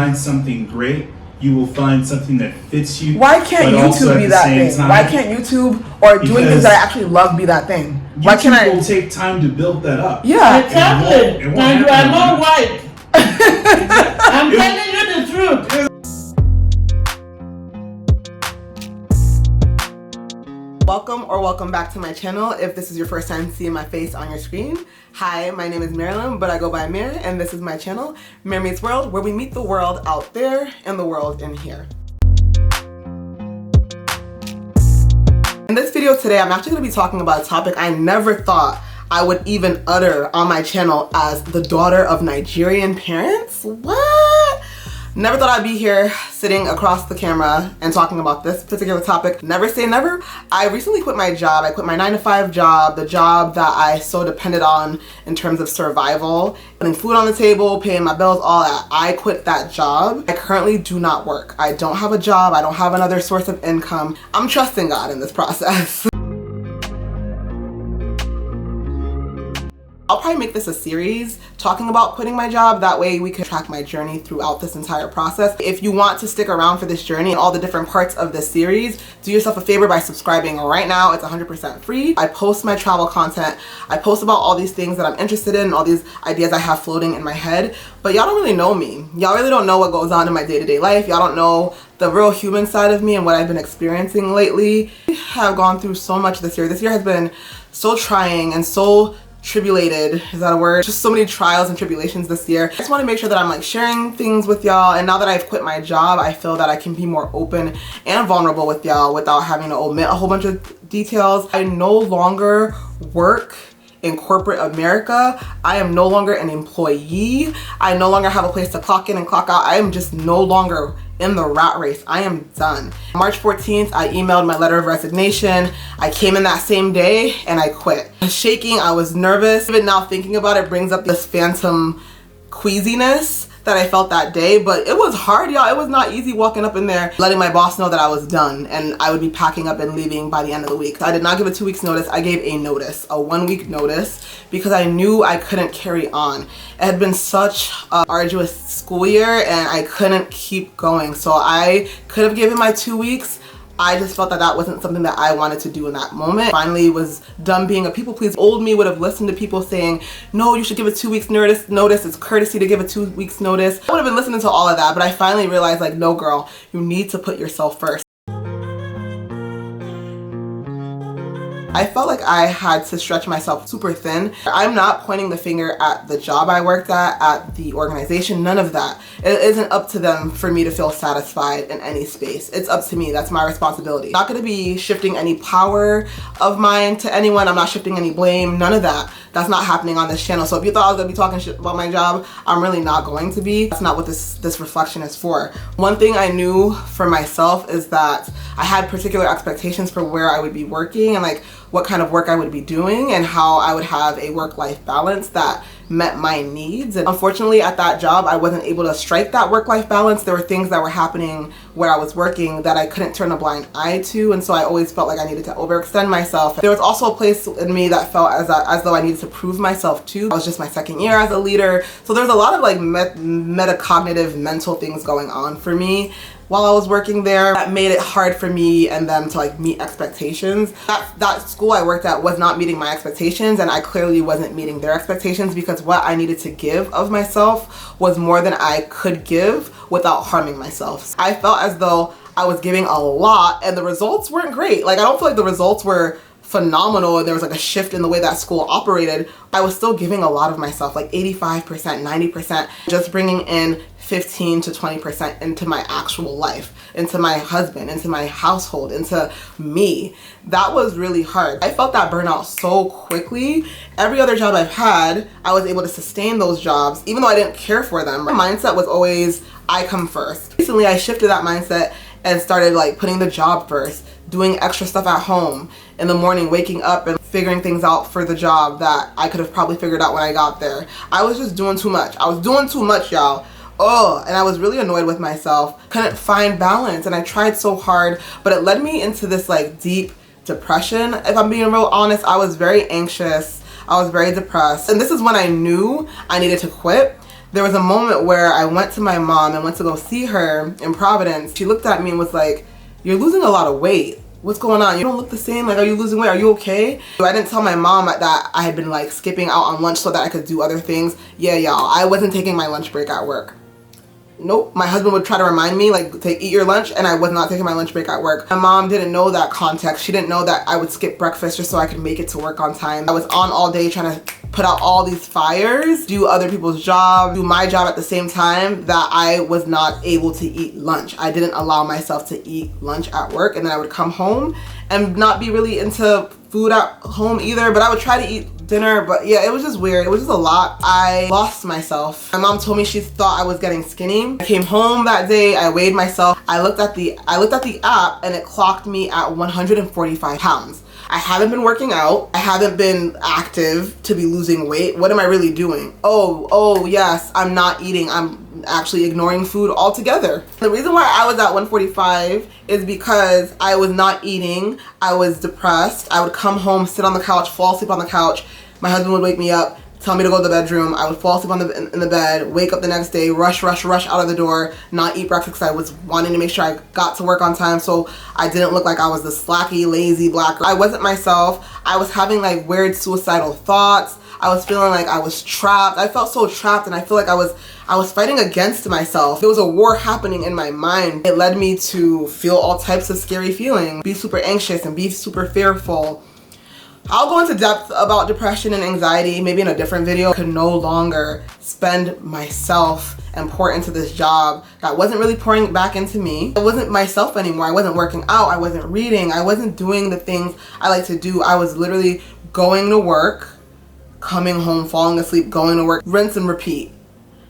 find something great, you will find something that fits you. Why can't YouTube be that thing? Why can't YouTube or doing things that I actually love be that thing? Why can't I? It will take time to build that up. Yeah. Exactly. And you are not white. I'm telling you the truth. Welcome back to my channel. If this is your first time seeing my face on your screen, hi, my name is Marilyn, but I go by Mare, and this is my channel, Mare Meets World, where we meet the world out there and the world in here. In this video today, I'm actually going to be talking about a topic I never thought I would even utter on my channel as the daughter of Nigerian parents. What? Never thought I'd be here sitting across the camera and talking about this particular topic. Never say never. I recently quit my job. I quit my 9-to-5 job, the job that I so depended on in terms of survival, putting food on the table, paying my bills, all that. I quit that job. I currently do not work. I don't have a job. I don't have another source of income. I'm trusting God in this process. I'll probably make this a series talking about quitting my job. That way we can track my journey throughout this entire process. If you want to stick around for this journey and all the different parts of this series, do yourself a favor by subscribing right now. It's 100% free. I post my travel content. I post about all these things that I'm interested in, all these ideas I have floating in my head. But y'all don't really know me. Y'all really don't know what goes on in my day-to-day life. Y'all don't know the real human side of me and what I've been experiencing lately. I have gone through so much this year. This year has been so trying and so tribulated, is that a word? Just so many trials and tribulations this year. I just want to make sure that I'm like sharing things with y'all, and now that I've quit my job, I feel that I can be more open and vulnerable with y'all without having to omit a whole bunch of details. I no longer work in corporate America. I am no longer an employee. I no longer have a place to clock in and clock out. I am just no longer in the rat race. I am done. March 14th, I emailed my letter of resignation. I came in that same day and I quit. I was shaking, I was nervous. Even now thinking about it brings up this phantom queasiness that I felt that day, but it was hard, y'all. It was not easy walking up in there, letting my boss know that I was done and I would be packing up and leaving by the end of the week. I did not give a 2 weeks notice. I gave a notice, a 1 week notice, because I knew I couldn't carry on. It had been such an arduous school year and I couldn't keep going. So I could have given my 2 weeks. I just felt that that wasn't something that I wanted to do in that moment. Finally was done being a people pleaser. Old me would have listened to people saying, no, you should give a 2 weeks notice. It's courtesy to give a 2 weeks notice. I would have been listening to all of that, but I finally realized, like, no girl, you need to put yourself first. I felt like I had to stretch myself super thin. I'm not pointing the finger at the job I worked at the organization, none of that. It isn't up to them for me to feel satisfied in any space. It's up to me, that's my responsibility. I'm not gonna be shifting any power of mine to anyone. I'm not shifting any blame, none of that. That's not happening on this channel. So if you thought I was gonna be talking shit about my job, I'm really not going to be. That's not what this reflection is for. One thing I knew for myself is that I had particular expectations for where I would be working and like what kind of work I would be doing and how I would have a work-life balance that met my needs. And unfortunately at that job, I wasn't able to strike that work-life balance. There were things that were happening where I was working that I couldn't turn a blind eye to, and so I always felt like I needed to overextend myself. There was also a place in me that felt as though I needed to prove myself too. I was just my second year as a leader, so there's a lot of like metacognitive mental things going on for me while I was working there that made it hard for me and them to like meet expectations. That school I worked at was not meeting my expectations, and I clearly wasn't meeting their expectations because what I needed to give of myself was more than I could give without harming myself. I felt as though I was giving a lot and the results weren't great. Like, I don't feel like the results were phenomenal and there was like a shift in the way that school operated. I was still giving a lot of myself, like 85%, 90%, just bringing in 15 to 20% into my actual life, into my husband, into my household, into me. That was really hard. I felt that burnout so quickly. Every other job I've had, I was able to sustain those jobs, even though I didn't care for them. My mindset was always, I come first. Recently, I shifted that mindset and started like putting the job first, doing extra stuff at home in the morning, waking up and figuring things out for the job that I could have probably figured out when I got there. I was just doing too much. I was doing too much, y'all. And I was really annoyed with myself. Couldn't find balance, and I tried so hard, but it led me into this like deep depression. If I'm being real honest, I was very anxious. I was very depressed. And this is when I knew I needed to quit. There was a moment where I went to my mom and went to go see her in Providence. She looked at me and was like, "You're losing a lot of weight. What's going on? You don't look the same. Like, are you losing weight? Are you okay?" So I didn't tell my mom that I had been like skipping out on lunch so that I could do other things. Yeah, y'all, I wasn't taking my lunch break at work. Nope. My husband would try to remind me, like, to eat your lunch, and I was not taking my lunch break at work. My mom didn't know that context. She didn't know that I would skip breakfast just so I could make it to work on time. I was on all day trying to put out all these fires, do other people's jobs, do my job at the same time, that I was not able to eat lunch. I didn't allow myself to eat lunch at work, and then I would come home and not be really into food at home either, but I would try to eat dinner. But yeah, it was just weird. It was just a lot. I lost myself. My mom told me she thought I was getting skinny. I came home that day, I weighed myself. I looked at the app and it clocked me at 145 pounds. I haven't been working out. I haven't been active to be losing weight. What am I really doing? Oh yes, I'm not eating. I'm actually ignoring food altogether. The reason why I was at 145 is because I was not eating. I was depressed. I would come home, sit on the couch, fall asleep on the couch. My husband would wake me up, tell me to go to the bedroom. I would fall asleep in the bed, wake up the next day, rush out of the door, not eat breakfast because I was wanting to make sure I got to work on time so I didn't look like I was this slacky, lazy black girl. I wasn't myself. I was having like weird suicidal thoughts. I was feeling like I was trapped. I felt so trapped, and I feel like I was fighting against myself. There was a war happening in my mind. It led me to feel all types of scary feelings, be super anxious and be super fearful. I'll go into depth about depression and anxiety maybe in a different video. I could no longer spend myself and pour into this job that wasn't really pouring back into me. I wasn't myself anymore. I wasn't working out. I wasn't reading. I wasn't doing the things I like to do. I was literally going to work, coming home, falling asleep, going to work, rinse and repeat.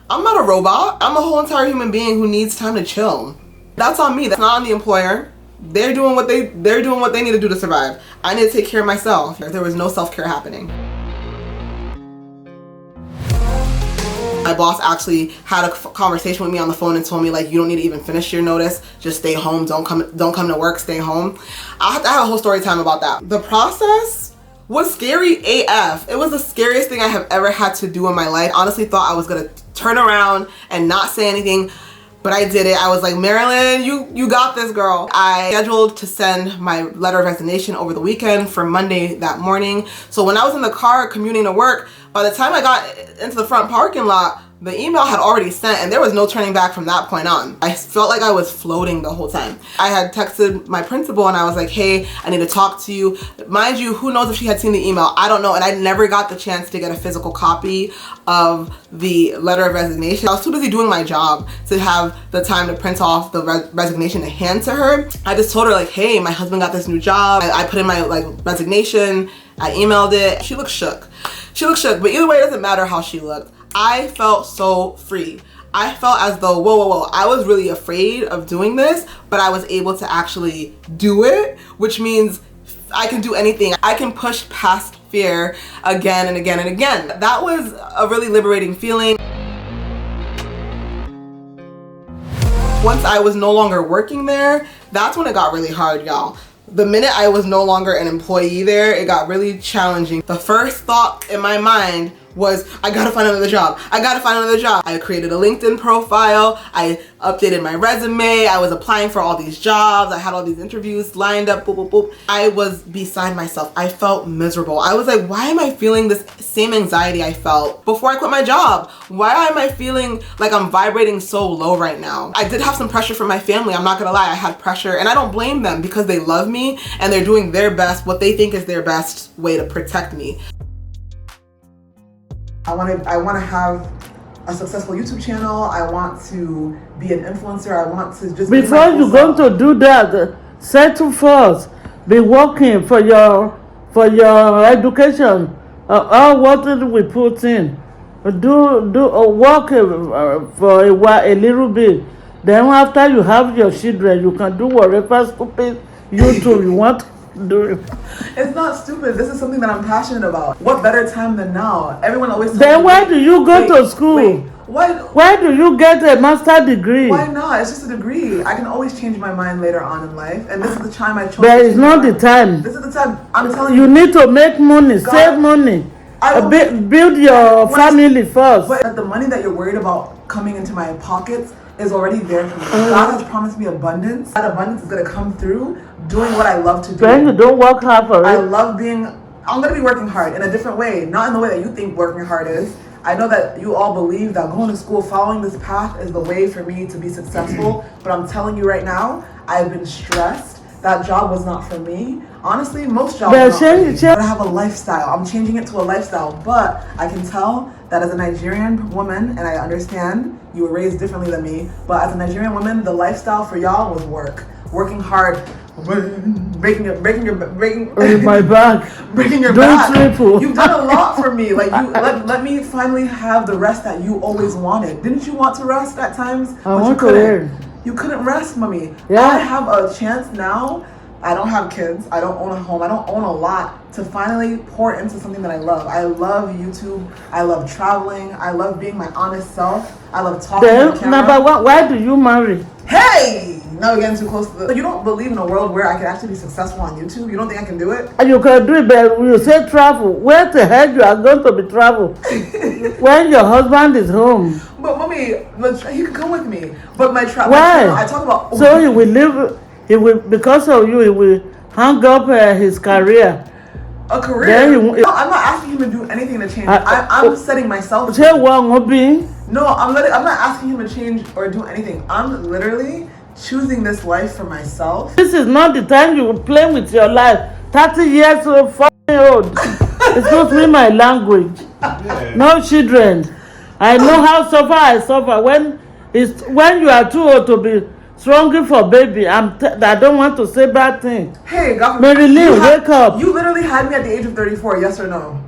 I'm not a robot. I'm a whole entire human being who needs time to chill. That's on me. That's not on the employer. They're doing what they need to do to survive. I need to take care of myself. There was no self-care happening. My boss actually had a conversation with me on the phone and told me, like, you don't need to even finish your notice. Just stay home. Don't come to work. Stay home. I have to have a whole story time about that. The process was scary AF. It was the scariest thing I have ever had to do in my life. I honestly thought I was gonna turn around and not say anything, but I did it. I was like, Marilyn, you got this, girl. I scheduled to send my letter of resignation over the weekend for Monday that morning. So when I was in the car commuting to work, by the time I got into the front parking lot, the email had already sent and there was no turning back from that point on. I felt like I was floating the whole time. I had texted my principal and I was like, hey, I need to talk to you. Mind you, who knows if she had seen the email? I don't know, and I never got the chance to get a physical copy of the letter of resignation. I was too busy doing my job to have the time to print off the resignation to hand to her. I just told her, like, hey, my husband got this new job. I put in my resignation. I emailed it. She looked shook. She looked shook, but either way, it doesn't matter how she looked. I felt so free. I felt as though, whoa, I was really afraid of doing this, but I was able to actually do it, which means I can do anything. I can push past fear again and again and again. That was a really liberating feeling. Once I was no longer working there, that's when it got really hard, y'all. The minute I was no longer an employee there, it got really challenging. The first thought in my mind was, I gotta find another job. I gotta find another job. I created a LinkedIn profile. I updated my resume. I was applying for all these jobs. I had all these interviews lined up, boop, boop, boop. I was beside myself. I felt miserable. I was like, why am I feeling this same anxiety I felt before I quit my job? Why am I feeling like I'm vibrating so low right now? I did have some pressure from my family. I'm not gonna lie, I had pressure, and I don't blame them because they love me and they're doing their best, what they think is their best way to protect me. I want to have a successful YouTube channel. I want to be an influencer. I want to just before you're going to do that, settle first. Be working for your education. All what we put in. Do work for a while, a little bit. Then after you have your children, you can do whatever stupid YouTube you want. It's not stupid. This is something that I'm passionate about. What better time than now? Everyone always tells then me, why do you go to school? Why do you get a master's degree? Why not? It's just a degree. I can always change my mind later on in life, and this is the time I chose. But it's not the time. This is the time. I'm telling you. You need to make money, save money. Build your family first. But the money that you're worried about coming into my pockets is already there for me. God has promised me abundance. That abundance is gonna come through doing what I love to do. Then you don't work hard for I it. love being. I'm gonna be working hard in a different way, not in the way that you think working hard is. I know that you all believe that going to school, following this path is the way for me to be successful. But I'm telling you right now, I've been stressed. That job was not for me. Honestly, most jobs are not for me. But I have a lifestyle. I'm changing it to a lifestyle. But I can tell that as a Nigerian woman, and I understand you were raised differently than me, but as a Nigerian woman, the lifestyle for y'all was work. Working hard, breaking my back. breaking your back. Triple. You've done a lot for me. Like you let me finally have the rest that you always wanted. Didn't you want to rest at times? I want to learn. You couldn't rest, mommy. Yeah. I have a chance now. I don't have kids. I don't own a home. I don't own a lot to finally pour into something that I love. I love YouTube. I love traveling. I love being my honest self. I love talking to the camera. Number one, why do you marry? Hey! Now we're getting too close to the... You don't believe in a world where I can actually be successful on YouTube? You don't think I can do it? You can do it, but you say travel. Where the hell you are going to be travel? When your husband is home. But mommy, he could come with me. But my travel... Why? I talk about... So he will live... He will, because of you, he will hang up his career. A career? No, I'm not asking him to do anything to change. I'm setting myself... Say what, Mobi? No, I'm not asking him to change or do anything. I'm literally choosing this life for myself. This is not the time you will play with your life. 30 years old, old. Excuse me, my language. Yeah. No children. I know how I suffer. When you are too old to be strong for baby, I don't want to say bad things. Hey, God, Marilyn, wake up. You literally had me at the age of 34, yes or no?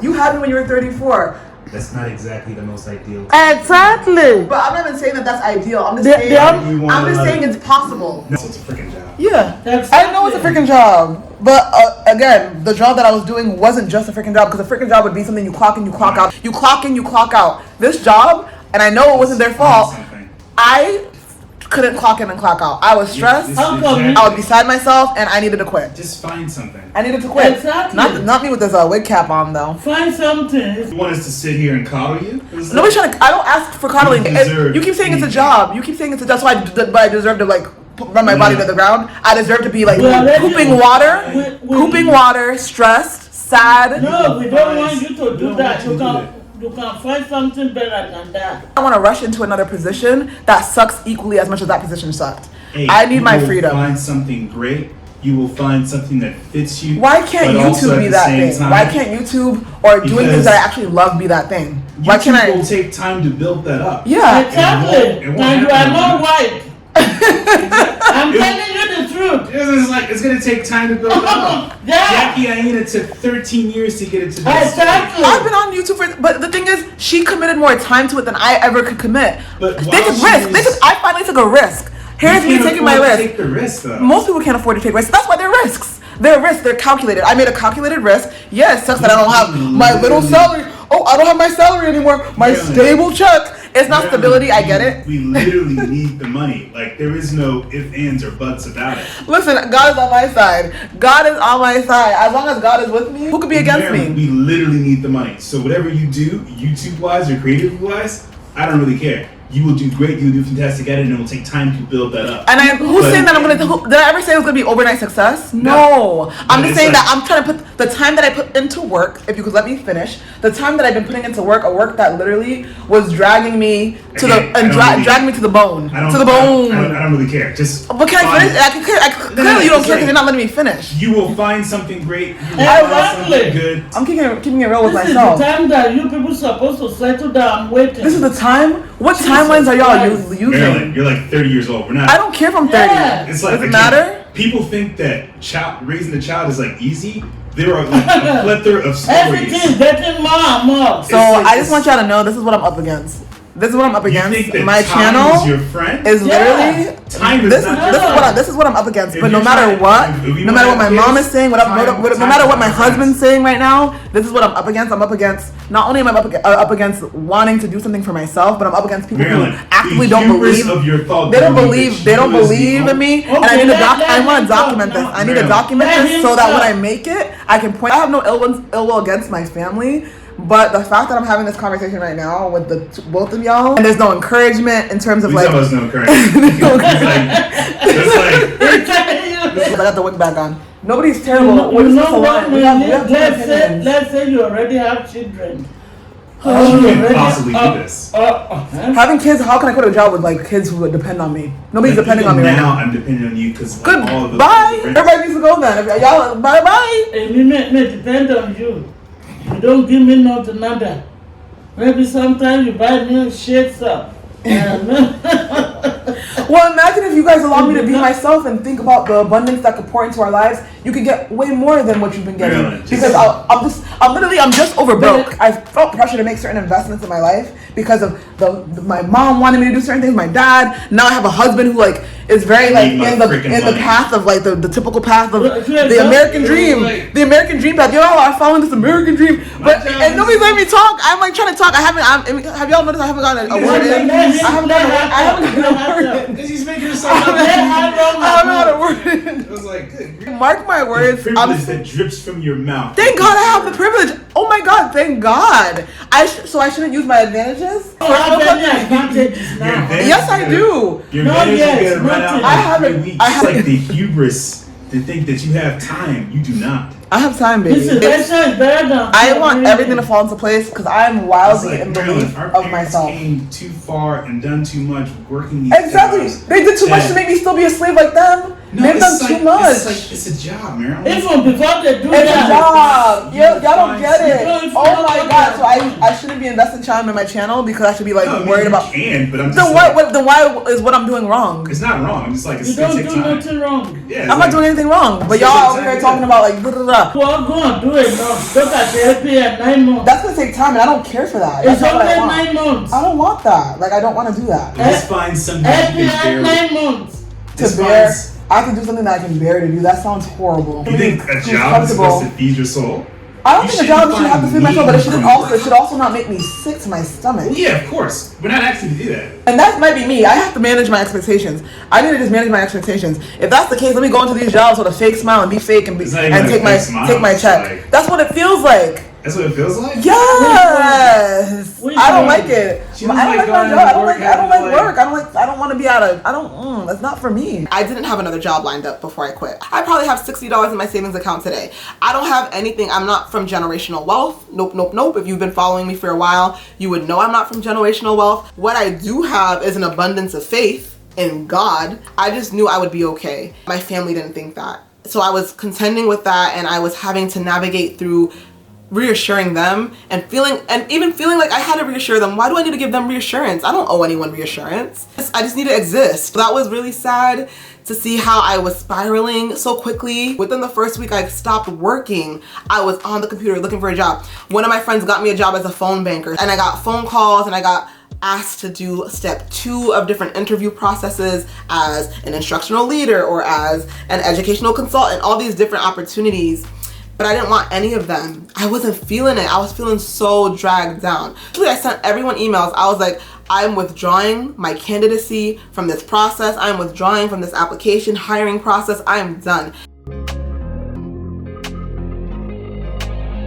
You had me when you were 34. That's not exactly the most ideal. Exactly. But I'm not even saying that that's ideal. I'm just saying it's possible. No, it's a freaking job. Yeah, Exactly. I know it's a freaking job. But again, the job that I was doing wasn't just a freaking job, because a freaking job would be something you clock in, you clock out. You clock in, you clock out. This job, and I know it wasn't their fault, I couldn't clock in and clock out. I was stressed. I was beside myself, and I needed to quit. Just find something. I needed to quit. Exactly. Not me with this wig cap on though. Find something. You want us to sit here and coddle you? Nobody's trying to. I don't ask for coddling. You keep saying it's a job. You keep saying it's a job. So I deserve to like run my body to the ground. I deserve to be like pooping water, stressed, sad. No, we don't want you to do that. You can find something better than that. I want to rush into another position that sucks equally as much as that position sucked. Hey, I need my freedom. You will find something great. You will find something that fits you. Why can't YouTube be that thing? Why can't YouTube or doing things that I actually love be that thing? Why can't I? YouTube will take time to build that up. Yeah. Exactly. And you are not white. I'm telling you the truth. It's gonna take time to build that up. Yeah. Jackie Aina took 13 years to get it to this. Exactly. I've been on YouTube but the thing is, she committed more time to it than I ever could commit. But they took risks. I finally took a risk. Here's me taking my risk. Take the risk, though. Most people can't afford to take risks. That's why they're risks. They're risks. They're calculated. I made a calculated risk. Yeah, it sucks that I don't have my little salary. Oh, I don't have my salary anymore. My stable check. It's not stability. I get it. We literally need the money. Like, there is no ifs, ands, or buts about it. Listen, God is on my side. God is on my side. As long as God is with me, who could be against me? We literally need the money. So whatever you do, YouTube-wise or creative-wise, I don't really care. You will do great. You will do fantastic at it, and it will take time to build that up. And who's saying that I'm gonna? Did I ever say it was gonna be overnight success? No. I'm just saying that I'm trying to put the time that I put into work. If you could let me finish, the time that I've been putting into work, a work that literally was dragging me to dragging me to the bone. I don't really care. Just. But can I finish? Clearly, you don't care because you're not letting me finish. You will find something great. You will Exactly. find something good. I'm keeping it real with This myself. is the time that you people supposed to settle down. I'm waiting. This is the time. What timelines are y'all using? Marilyn, you're like 30 years old. We're not. I don't care if I'm 30. Yeah. It's like, does it matter? People think that raising a child is like easy. There are like a plethora of stories. Everything is getting more and more. So I just want y'all to know this is what I'm up against. This is what I'm up You against. think that My time channel is your friend? is literally Time is this not is what I'm up against. If But no you're matter trying- what, if we no wanna matter what my have mom kids, is saying, no matter what my husband's saying right now, this is what I'm up against. I'm up against. Not only am I up against wanting to do something for myself, but I'm up against people Marilyn, who actively the don't hubris believe. of your thought They don't that believe. They you don't is the believe in me, and I Okay, need to let I want him to document talk this. now. I need to Marilyn. document Let this him so that when talk. I make it, I can point. I have no ill will against my family. But the fact that I'm having this conversation right now with both of y'all, and there's no encouragement in terms of Please like, tell us no encouragement. It's like, I got the wig back on. Nobody's terrible. We're You just know what? misaligned. We have different Let's say, opinions. let's say you already have children. how You can you already- possibly do this? Having kids, how can I quit a job with like kids who would depend on me? Nobody's But depending even on me right now. now. I'm depending on you because all of those Goodbye. friends- Everybody needs to go then. If y'all, bye bye. It may depend on you. You don't give me not another. Maybe sometimes you buy me shit stuff. Well, imagine if you guys allow me to be myself and think about the abundance that could pour into our lives. You could get way more than what you've been getting. Really? Because I'm just over broke. I felt pressure to make certain investments in my life because of my mom wanted me to do certain things. My dad. Now I have a husband who like is very like Need my in the freaking in the money. path of like the typical path of Yeah, the American dream. like- The American dream path. Y'all are following this American dream, but job and is- nobody's letting me talk. I'm like trying to talk. Have y'all noticed I haven't gotten a word in? I haven't gotten a word in. Because he's making I himself haven't had a word in. It was like, good. grief. Mark my words. The privilege that drips from your mouth. Thank God I have the privilege. Oh my God, thank God. So I shouldn't use my advantages? You have any advantages now. Your advantage Yes, is I gonna- do. Your No, advantage yes, is gonna run out nothing. in I haven't- 3 weeks. I It's haven't- like the hubris to think that you have time. You do not. I have time, baby. This is It's- better than I want everything to fall into place because I'm It's wildly like, in Marilyn, belief our of parents myself. came too far and done too much working these Exactly. jobs They did too much that- to make me still be a slave like them. No, They've it's done like, too much. It's a job, Marilyn. Even before they do It's a that. job. Y'all don't get No, it. it's Oh not my like God. that. So I shouldn't be investing time in my channel because I should be like No, I mean, worried you about. can, but I'm just Then like, why is what I'm doing wrong? it's not wrong. I'm just like, it's You gonna don't take do time. nothing wrong. Yeah, it's I'm like, not doing anything wrong. But It's y'all gonna over take here time, talking yeah. about like blah, blah, blah. Well, go on, do it now. Look at the LP at 9 months. That's gonna take time, and I don't care for that. It's That's not what I only want. 9 months. I don't want that. Like I don't want to do that. Just find something LP you at can bear. 9 months. Just To bear, find- I can do something that I can bear to do. That sounds horrible. You think a Who's job is comfortable. supposed to feed your soul? I don't You think a shouldn't job should have to find feed my soul, but it meaning should also not make me sick to my stomach. Well, yeah, of course. We're not asking you to do that. And that might be me. I have to manage my expectations. I need to just manage my expectations. If that's the case, let me go into these jobs with a fake smile and be fake and It's not even and a take my fake smile, take my it's check. like- That's what it feels like. That's what it feels like? Yes. Which I don't one? like it. She I was don't like like my going job. to I don't work like I don't like and work. I don't want to be out of. I don't. That's not for me. I didn't have another job lined up before I quit. I probably have $60 in my savings account today. I don't have anything. I'm not from generational wealth. Nope, nope, nope. If you've been following me for a while, you would know I'm not from generational wealth. What I do have is an abundance of faith in God. I just knew I would be okay. My family didn't think that. So I was contending with that, and I was having to navigate through reassuring them and even feeling like I had to reassure them. Why do I need to give them reassurance? I don't owe anyone reassurance. I just need to exist. That was really sad to see how I was spiraling so quickly. Within the first week I stopped working, I was on the computer looking for a job. One of my friends got me a job as a phone banker, and I got phone calls and I got asked to do step 2 of different interview processes as an instructional leader or as an educational consultant, all these different opportunities. But I didn't want any of them. I wasn't feeling it. I was feeling so dragged down. Actually, I sent everyone emails. I was like, I'm withdrawing my candidacy from this process. I'm withdrawing from this application hiring process. I am done.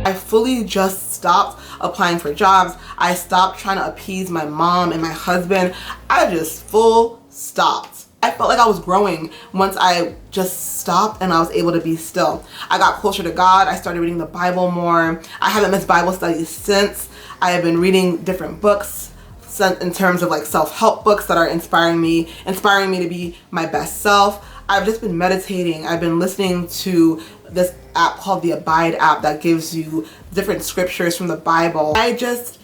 I fully just stopped applying for jobs. I stopped trying to appease my mom and my husband. I just full stopped. I felt like I was growing once I just stopped and I was able to be still. I got closer to God. I started reading the Bible more. I haven't missed Bible studies since. I have been reading different books in terms of like self-help books that are inspiring me to be my best self. I've just been meditating. I've been listening to this app called the Abide app that gives you different scriptures from the Bible. I just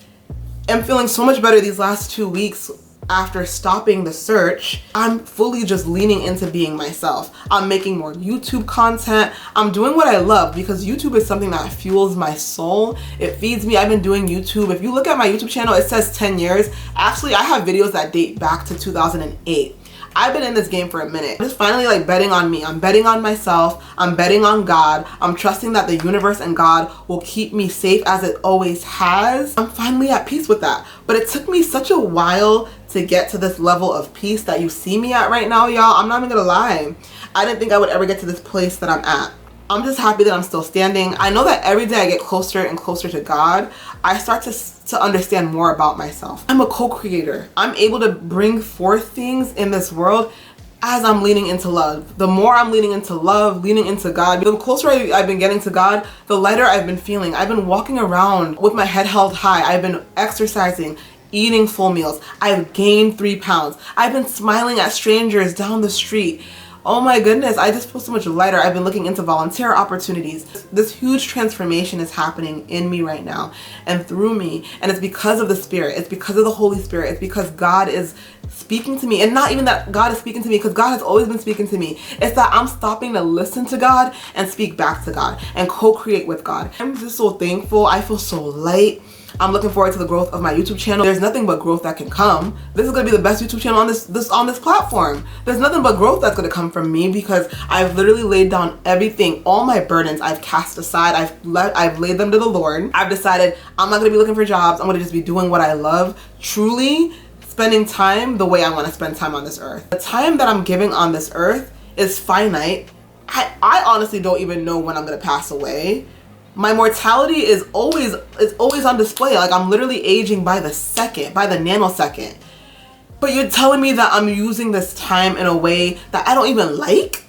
am feeling so much better these last 2 weeks after stopping the search, I'm fully just leaning into being myself. I'm making more YouTube content. I'm doing what I love because YouTube is something that fuels my soul. It feeds me. I've been doing YouTube. If you look at my YouTube channel, it says 10 years. Actually, I have videos that date back to 2008. I've been in this game for a minute. I'm just finally like betting on me. I'm betting on myself. I'm betting on God. I'm trusting that the universe and God will keep me safe as it always has. I'm finally at peace with that. But it took me such a while to get to this level of peace that you see me at right now, y'all. I'm not even gonna lie. I didn't think I would ever get to this place that I'm at. I'm just happy that I'm still standing. I know that every day I get closer and closer to God, I start to understand more about myself. I'm a co-creator. I'm able to bring forth things in this world as I'm leaning into love. The more I'm leaning into love, leaning into God, the closer I've been getting to God, the lighter I've been feeling. I've been walking around with my head held high. I've been exercising, eating full meals. I've gained 3 pounds. I've been smiling at strangers down the street. Oh my goodness, I just feel so much lighter. I've been looking into volunteer opportunities. This huge transformation is happening in me right now and through me. And it's because of the Spirit. It's because of the Holy Spirit. It's because God is speaking to me. And not even that God is speaking to me, because God has always been speaking to me. It's that I'm stopping to listen to God and speak back to God and co-create with God. I'm just so thankful. I feel so light. I'm looking forward to the growth of my YouTube channel. There's nothing but growth that can come. This is gonna be the best YouTube channel on this platform. There's nothing but growth that's gonna come from me because I've literally laid down everything, all my burdens I've cast aside. I've laid them to the Lord. I've decided I'm not gonna be looking for jobs. I'm gonna just be doing what I love, truly spending time the way I wanna spend time on this earth. The time that I'm giving on this earth is finite. I honestly don't even know when I'm gonna pass away. My mortality is always on display. Like, I'm literally aging by the second, by the nanosecond. But you're telling me that I'm using this time in a way that I don't even like?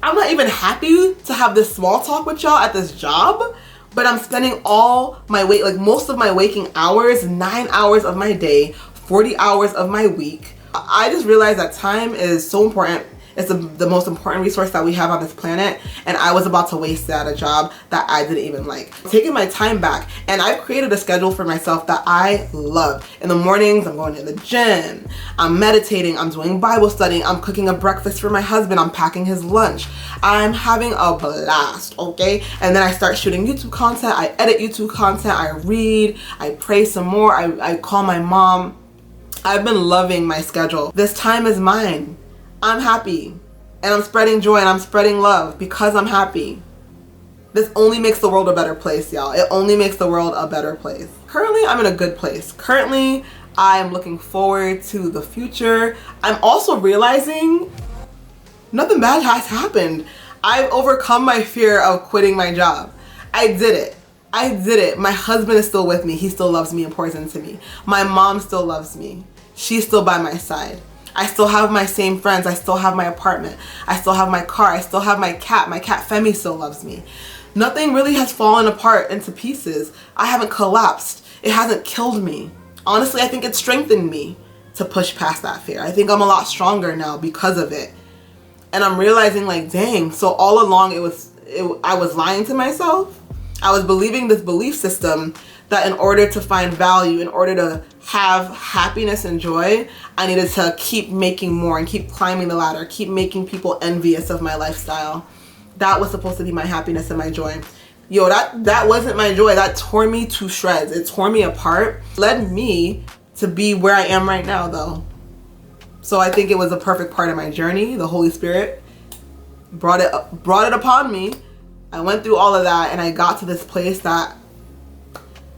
I'm not even happy to have this small talk with y'all at this job, but I'm spending all my most of my waking hours, 9 hours of my day, 40 hours of my week. I just realized that time is so important. It's the most important resource that we have on this planet, and I was about to waste it at a job that I didn't even like. Taking my time back, and I've created a schedule for myself that I love. In the mornings, I'm going to the gym, I'm meditating, I'm doing Bible studying, I'm cooking a breakfast for my husband, I'm packing his lunch. I'm having a blast, okay? And then I start shooting YouTube content, I edit YouTube content, I read, I pray some more, I call my mom. I've been loving my schedule. This time is mine. I'm happy, and I'm spreading joy, and I'm spreading love because I'm happy. This only makes the world a better place, y'all. It only makes the world a better place. Currently, I'm in a good place. Currently, I'm looking forward to the future. I'm also realizing nothing bad has happened. I've overcome my fear of quitting my job. I did it. I did it. My husband is still with me. He still loves me and pours into me. My mom still loves me. She's still by my side. I still have my same friends. I still have my apartment. I still have my car. I still have my cat. My cat Femi still loves me. Nothing really has fallen apart into pieces. I haven't collapsed. It hasn't killed me. Honestly, I think it strengthened me to push past that fear. I think I'm a lot stronger now because of it. And I'm realizing, like, dang, so all along I was lying to myself. I was believing this belief system that in order to find value, in order to have happiness and joy, I needed to keep making more and keep climbing the ladder, keep making people envious of my lifestyle. That was supposed to be my happiness and my joy. Yo, that wasn't my joy. That tore me to shreds. It tore me apart. Led me to be where I am right now, though. So I think it was a perfect part of my journey. The Holy Spirit brought it upon me. I went through all of that, and I got to this place that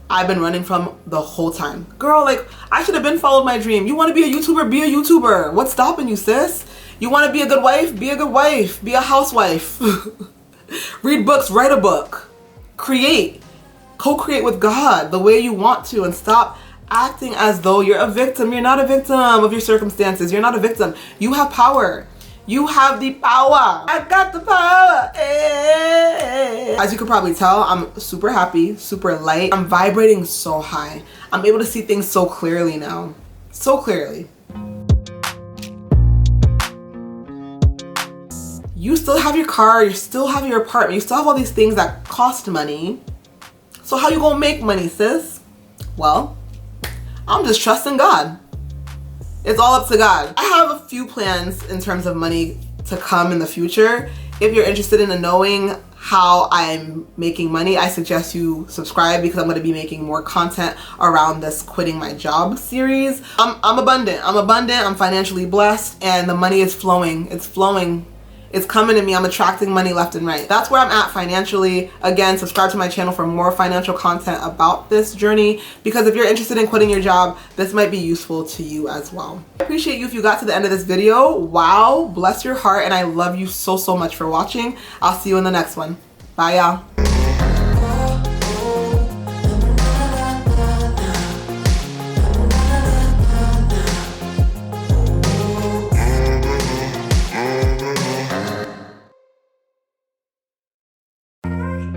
I've been running from the whole time. Girl, like, I should have been followed my dream. You want to be a YouTuber? Be a YouTuber. What's stopping you, sis? You want to be a good wife? Be a good wife. Be a housewife. Read books. Write a book. Create. Co-create with God the way you want to, and stop acting as though you're a victim. You're not a victim of your circumstances. You're not a victim. You have power. You have the power. I got the power. Hey. As you can probably tell, I'm super happy, super light. I'm vibrating so high. I'm able to see things so clearly now. So clearly. You still have your car, you still have your apartment, you still have all these things that cost money. So how you gonna make money, sis? Well, I'm just trusting God. It's all up to God. I have a few plans in terms of money to come in the future. If you're interested in knowing how I'm making money, I suggest you subscribe because I'm going to be making more content around this quitting my job series. I'm abundant. I'm financially blessed, and the money is flowing. It's flowing. It's coming to me. I'm attracting money left and right. That's where I'm at financially. Again, subscribe to my channel for more financial content about this journey, because if you're interested in quitting your job, this might be useful to you as well. I appreciate you if you got to the end of this video. Wow, bless your heart, and I love you so, so much for watching. I'll see you in the next one. Bye, y'all.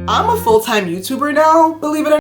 I'm a full-time YouTuber now, believe it or not.